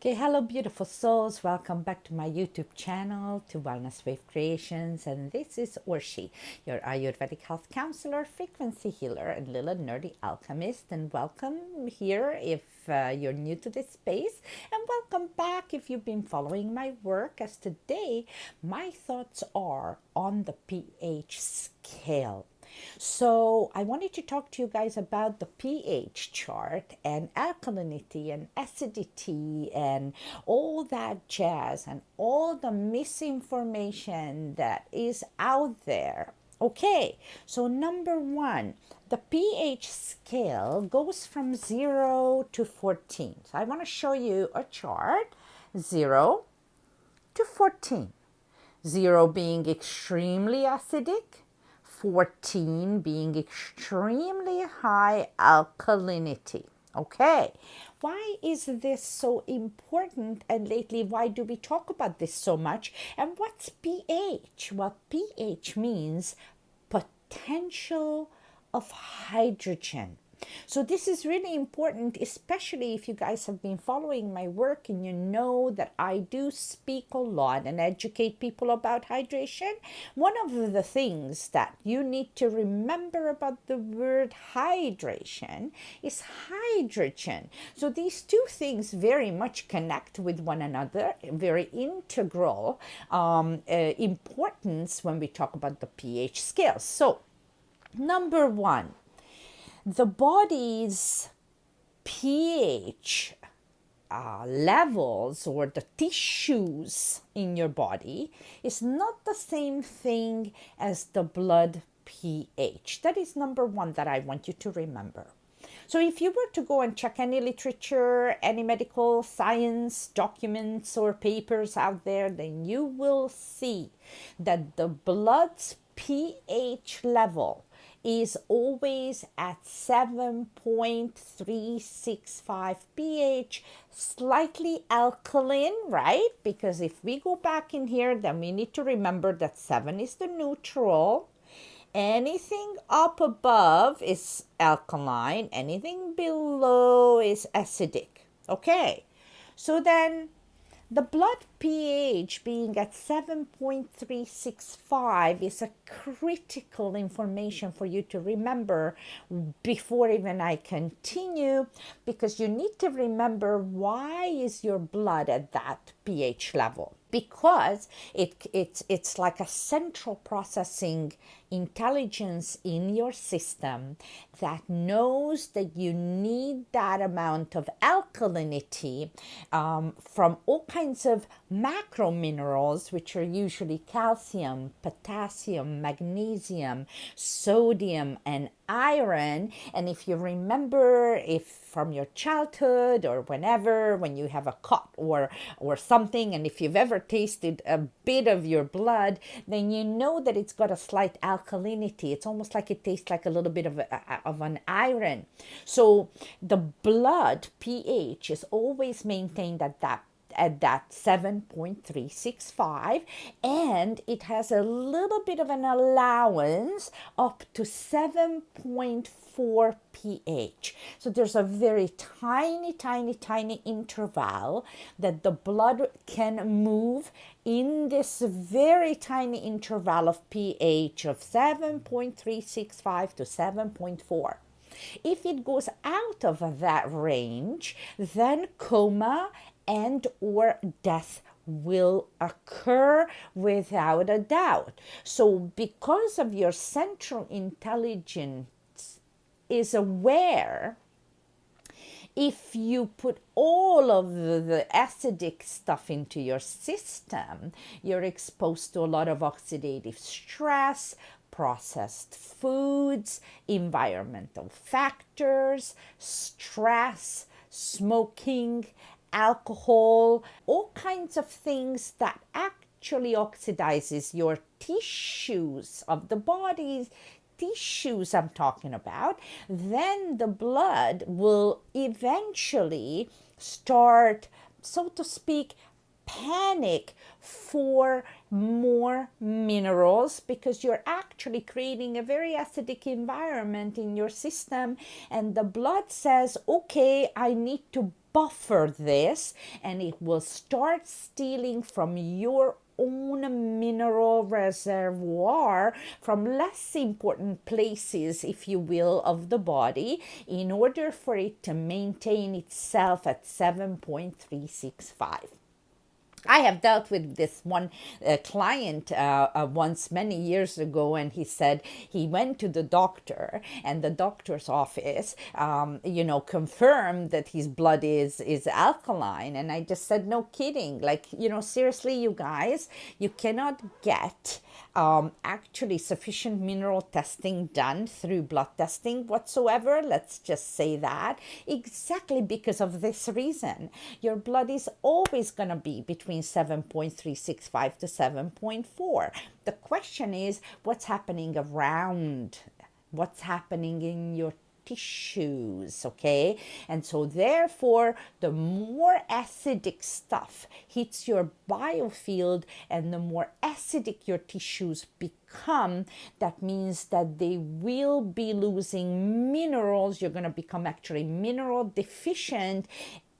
Okay, hello, beautiful souls. Welcome back to my YouTube channel, to Wellness Wave Creations. And this is Orshi, your Ayurvedic health counselor, frequency healer, and little nerdy alchemist. And welcome here if you're new to this space. And welcome back if you've been following my work, as today my thoughts are on the pH scale. So I wanted to talk to you guys about the pH chart and alkalinity and acidity and all that jazz and all the misinformation that is out there. Okay, so number one, the pH scale goes from 0 to 14. So I want to show you a chart, 0 to 14. 0 being extremely acidic, 14 being extremely high alkalinity. Okay, why is this so important? And lately, why do we talk about this so much? And what's pH? Well, pH means potential of hydrogen. So this is really important, especially if you guys have been following my work and you know that I do speak a lot and educate people about hydration. One of the things that you need to remember about the word hydration is hydrogen. So these two things very much connect with one another, very integral importance when we talk about the pH scale. So number one, the body's pH levels or the tissues in your body is not the same thing as the blood pH. That is number one that I want you to remember. So if you were to go and check any literature, any medical science documents or papers out there, then you will see that the blood's pH level is always at 7.365 pH, slightly alkaline, right? Because if we go back in here, then we need to remember that 7 is the neutral. Anything up above is alkaline, anything below is acidic. Okay, so then the blood pH being at 7.365 is a critical information for you to remember before even I continue, because you need to remember why is your blood at that pH level. Because it's like a central processing intelligence in your system that knows that you need that amount of alkalinity from all kinds of macro minerals, which are usually calcium, potassium, magnesium, sodium, and iron. And if you remember, if from your childhood or whenever, when you have a cut or something, and if you've ever tasted a bit of your blood, then you know that it's got a slight alkalinity. It's almost like it tastes like a little bit of an iron. So the blood pH is always maintained at that 7.365, and it has a little bit of an allowance up to 7.4 pH. So there's a very tiny interval that the blood can move in this very tiny interval of pH of 7.365 to 7.4. If it goes out of that range, then coma and or death will occur without a doubt. So because of your central intelligence is aware, if you put all of the acidic stuff into your system, you're exposed to a lot of oxidative stress, processed foods, environmental factors, stress, smoking, alcohol, all kinds of things that actually oxidizes your tissues of the body's tissues I'm talking about, then the blood will eventually start, so to speak, panic for more minerals, because you're actually creating a very acidic environment in your system, and the blood says, okay, I need to buffer this, and it will start stealing from your own mineral reservoir from less important places, if you will, of the body, in order for it to maintain itself at 7.365. I have dealt with this one client once many years ago, and he said he went to the doctor, and the doctor's office, confirmed that his blood is alkaline. And I just said, no kidding. Like, seriously, you guys, you cannot get actually sufficient mineral testing done through blood testing whatsoever. Let's just say that. Exactly because of this reason. Your blood is always going to be between 7.365 to 7.4. The question is, what's happening around? What's happening in your tissues, okay? And so therefore, the more acidic stuff hits your biofield and the more acidic your tissues become, that means that they will be losing minerals. You're going to become actually mineral deficient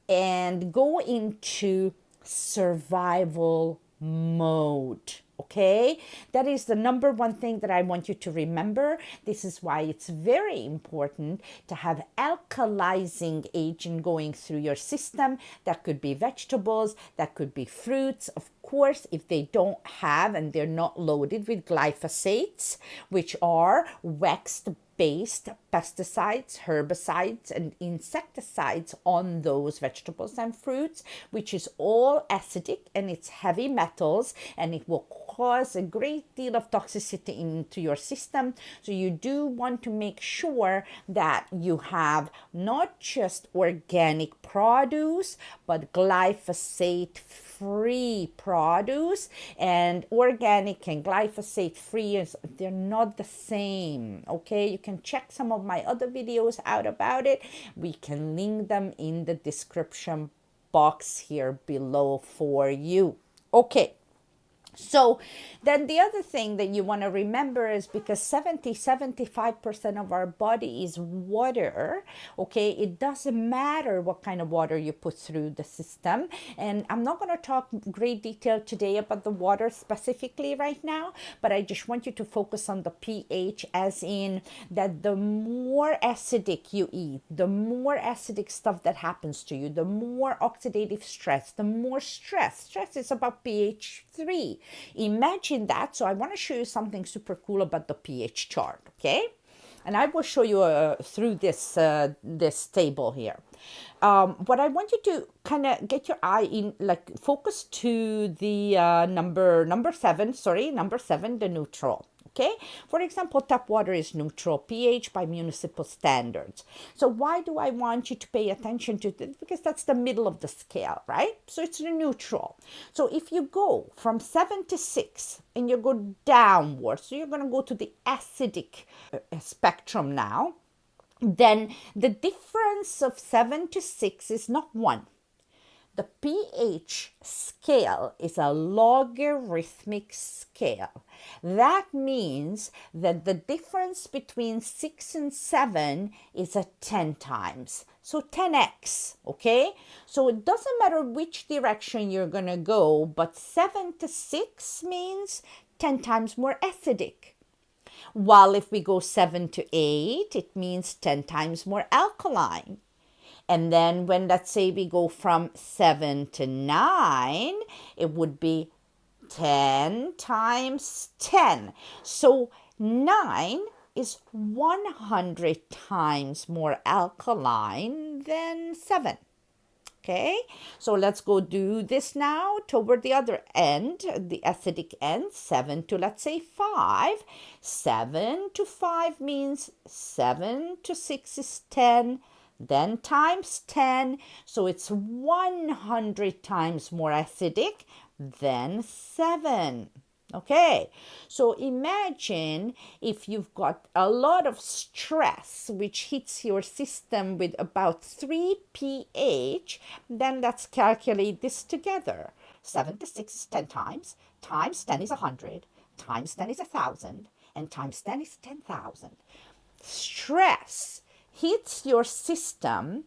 and go into survival mode. Okay, that is the number one thing that I want you to remember. This is why it's very important to have alkalizing agent going through your system. That could be vegetables, that could be fruits. Of course, if they don't have and they're not loaded with glyphosates, which are waxed-based pesticides, herbicides, and insecticides on those vegetables and fruits, which is all acidic and it's heavy metals, and it will cause a great deal of toxicity into your system. So you do want to make sure that you have not just organic produce, but glyphosate free produce. And organic and glyphosate free, they're not the same. Okay, you can check some of my other videos out about it. We can link them in the description box here below for you. Okay. So then the other thing that you want to remember is, because 75% of our body is water, okay, it doesn't matter what kind of water you put through the system. And I'm not going to talk great detail today about the water specifically right now, but I just want you to focus on the pH, as in that the more acidic you eat, the more acidic stuff that happens to you, the more oxidative stress, the more stress. Stress is about pH 3. Imagine that. So I want to show you something super cool about the pH chart, okay? And I will show you through this table here. What I want you to kind of get your eye in, like focus to the number 7, the neutral. Okay, for example, tap water is neutral pH by municipal standards. So why do I want you to pay attention to this? Because that's the middle of the scale, right? So it's the neutral. So if you go from 7 to 6 and you go downwards, so you're going to go to the acidic spectrum now, then the difference of 7 to 6 is not 1. The pH scale is a logarithmic scale. That means that the difference between 6 and 7 is a 10 times. So 10x, okay? So it doesn't matter which direction you're going to go, but 7 to 6 means 10 times more acidic. While if we go 7 to 8, it means 10 times more alkaline. And then when, let's say, we go from 7 to 9, it would be 10 times 10. So 9 is 100 times more alkaline than 7. Okay, so let's go do this now toward the other end, the acidic end, 7 to, let's say, 5. 7 to 5 means 7 to 6 is 10. Then times 10, so it's 100 times more acidic than 7. Okay, so imagine if you've got a lot of stress which hits your system with about 3 pH, then let's calculate this together. 7 to 6 is 10 times 10 is 100, times 10 is 1,000, and times 10 is 10,000. Stress hits your system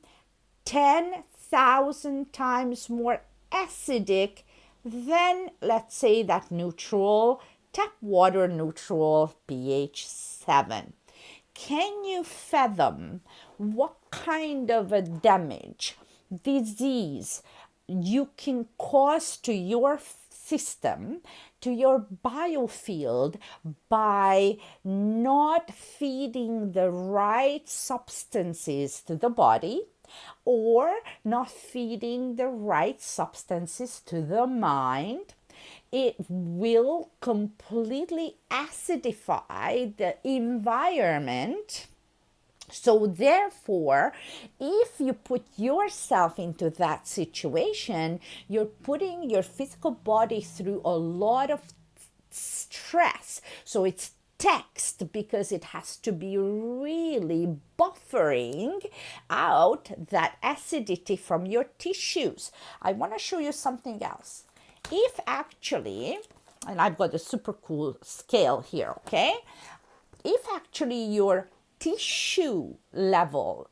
10 1,000 times more acidic than, let's say, that neutral, tap water neutral pH 7. Can you fathom what kind of a damage, disease you can cause to your system, to your biofield, by not feeding the right substances to the body, or not feeding the right substances to the mind? It will completely acidify the environment. So therefore, if you put yourself into that situation, you're putting your physical body through a lot of stress. So it's taxed because it has to be really buffering out that acidity from your tissues. I want to show you something else. If actually, and I've got a super cool scale here, okay? If actually your tissue level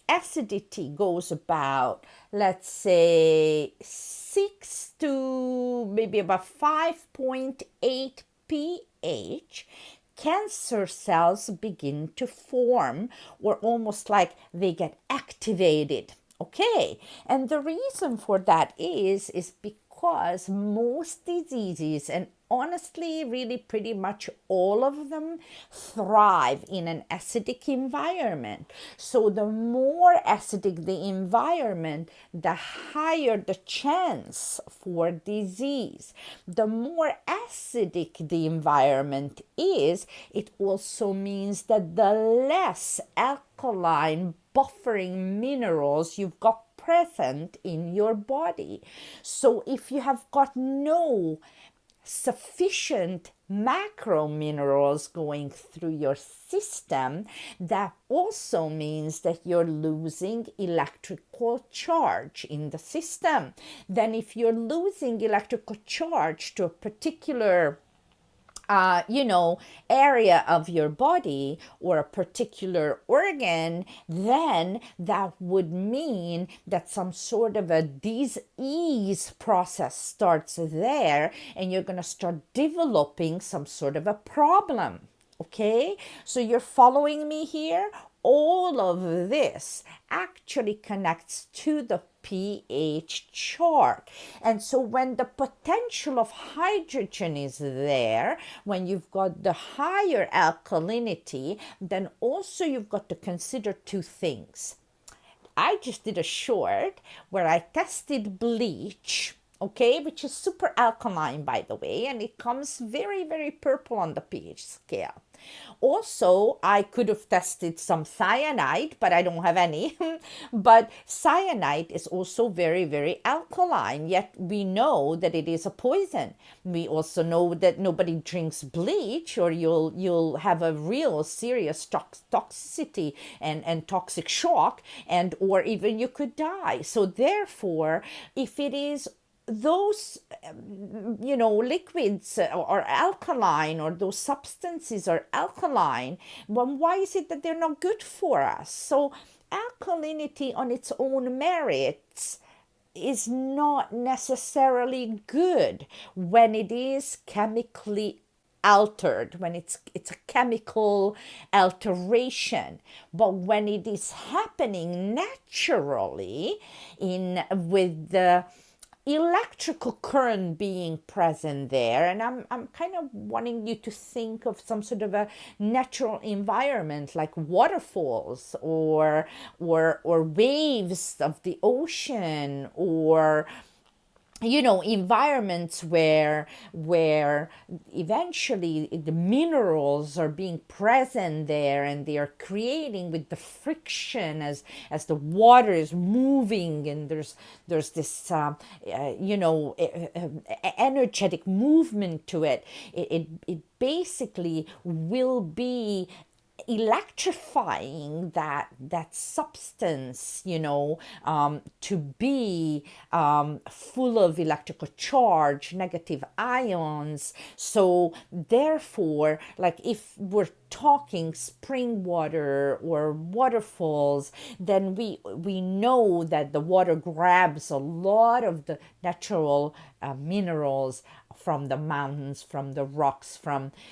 acidity goes about, let's say, 6 to maybe about 5.8 pH, cancer cells begin to form, or almost like they get activated. Okay, and the reason for that is because most diseases, and honestly, really pretty much all of them, thrive in an acidic environment. So the more acidic the environment, the higher the chance for disease. The more acidic the environment is, it also means that the less alkaline buffering minerals you've got present in your body. So if you have got no sufficient macro minerals going through your system, that also means that you're losing electrical charge in the system. Then if you're losing electrical charge to a particular area of your body or a particular organ, then that would mean that some sort of a disease process starts there, and you're going to start developing some sort of a problem. Okay, so you're following me here? All of this actually connects to the pH chart. And so when the potential of hydrogen is there, when you've got the higher alkalinity, then also you've got to consider two things. I just did a short where I tested bleach, okay, which is super alkaline, by the way, and it comes very, very purple on the pH scale. Also, I could have tested some cyanide, but I don't have any. But cyanide is also very, very alkaline, yet we know that it is a poison. We also know that nobody drinks bleach, or you'll have a real serious toxicity and toxic shock, and or even you could die. So therefore, if it is those liquids are alkaline, or those substances are alkaline, well, why is it that they're not good for us? So alkalinity on its own merits is not necessarily good when it is chemically altered, when it's a chemical alteration. But when it is happening naturally with the electrical current being present there, and I'm kind of wanting you to think of some sort of a natural environment like waterfalls or waves of the ocean, or environments where eventually the minerals are being present there, and they are creating with the friction as the water is moving, and there's this energetic movement to it. It basically will be electrifying that substance, to be full of electrical charge, negative ions. So therefore, like if we're talking spring water or waterfalls, then we know that the water grabs a lot of the natural minerals from the mountains, from the rocks,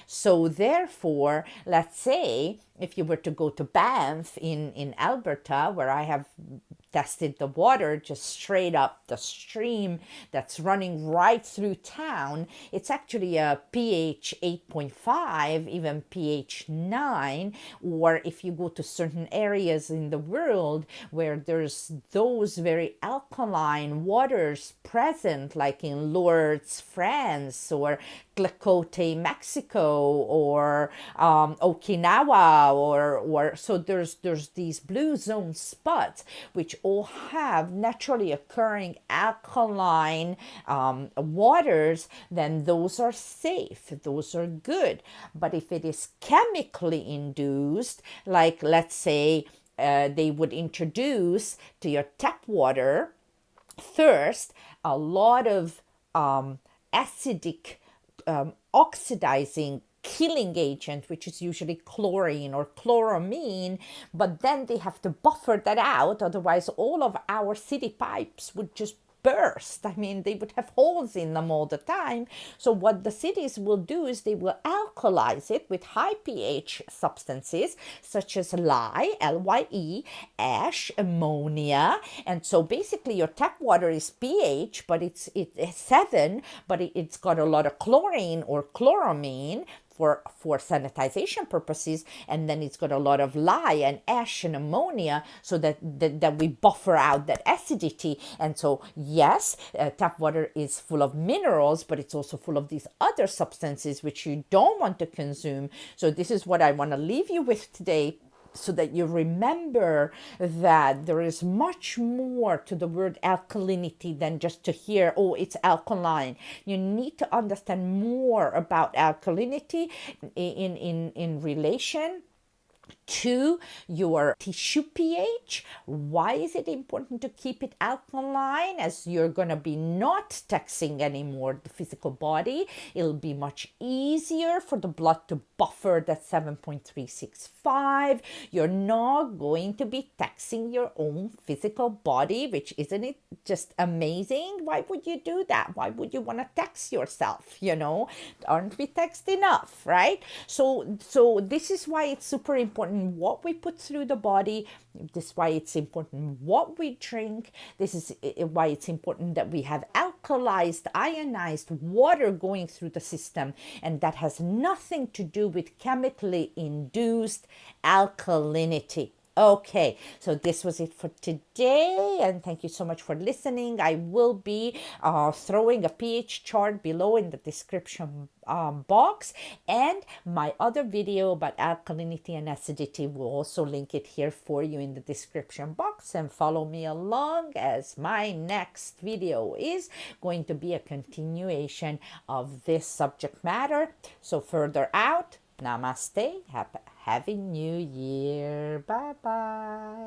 so therefore, let's say if you were to go to Banff in Alberta, where I have tested the water just straight up the stream that's running right through town, it's actually a pH 8.5, even pH 9. Or if you go to certain areas in the world where there's those very alkaline waters present, like in Lourdes, France, or Tlacote, Mexico, or Okinawa, or so there's these blue zone spots which all have naturally occurring alkaline waters. Then those are safe, those are good. But if it is chemically induced, like let's say they would introduce to your tap water first a lot of acidic oxidizing killing agent, which is usually chlorine or chloramine, but then they have to buffer that out, otherwise all of our city pipes would just burst. I mean, they would have holes in them all the time. So what the cities will do is they will alkalize it with high pH substances such as lye, Lye, ash, ammonia. And so basically your tap water is pH, but it's 7, but it's got a lot of chlorine or chloramine for sanitization purposes, and then it's got a lot of lye and ash and ammonia, so that we buffer out that acidity. And so yes, tap water is full of minerals, but it's also full of these other substances which you don't want to consume. So this is what I want to leave you with today, so that you remember that there is much more to the word alkalinity than just to hear, oh, it's alkaline. You need to understand more about alkalinity in relation to your tissue pH. Why is it important to keep it alkaline? As you're going to be not taxing anymore the physical body, it'll be much easier for the blood to buffer that 7.365. You're not going to be taxing your own physical body, which, isn't it just amazing? Why would you do that? Why would you want to tax yourself? Aren't we taxed enough, right? So this is why it's super important what we put through the body. This is why it's important what we drink. This is why it's important that we have alkalized, ionized water going through the system. And that has nothing to do with chemically induced alkalinity. Okay, so this was it for today, and thank you so much for listening. I will be throwing a pH chart below in the description box, and my other video about alkalinity and acidity will also link it here for you in the description box. And follow me along, as my next video is going to be a continuation of this subject matter. So further out, Namaste. Happy New Year. Bye-bye.